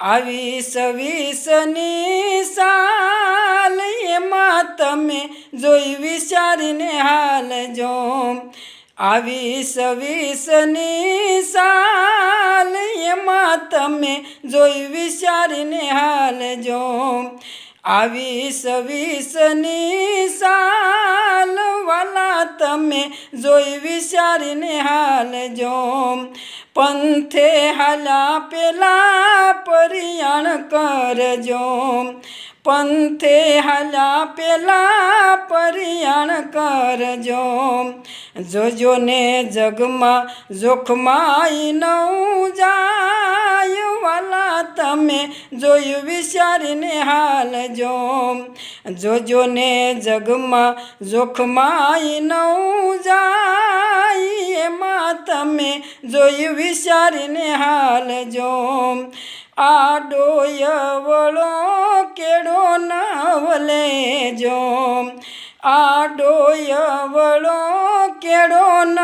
વીસ વીસની સાલ એમાં તમે જોઈ વિચારીને હાલજો। વીસ વીસની સાલ એમાં તમે જોઈ વિચારીને હાલજો। વીસ વીસની સાલ વાલા તમે જોઈ વિચારીને હાલજો। પંથે હાલ્યા પેલા પરિયાણ કરજો। પંથે હાલ્યા પેલા પરિયાણ કરજો। જોજો ને જગમાં જોખમાઈ ન જાય વાલા તમે જોયું વિચારીને હાલજો। જોજો ને જગમાં જોખમાઈ ન જાય એમાં તમે જોયું વિચારીને હાલજો। આડોય વળો કેળો ન વલેજો। આડોય વળો કેળો ન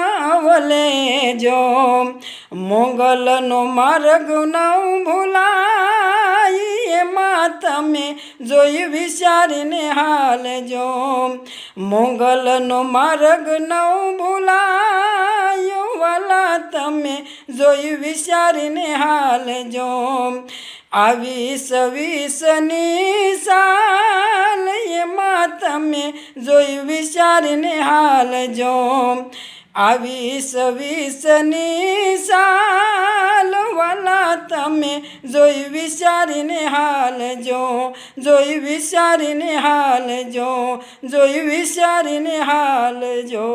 વલેજો। મોગલનો માર્ગ ન ભૂલાય એમાં તમે જોઈ વિચારીને હાલજો। મોગલનો માર્ગ ન ભૂલાય વાલા તમે જોઈ વિચારીને હાલજો। વીસ વીસની સાલ એમાં તમે જોઈ વિચારીને હાલજો। વીસ વીસની સાલ વાલા તમે જોઈ વિચારીને હાલજો। જોઈ વિચારીને હાલજો। જોઈ વિચારીને હાલજો।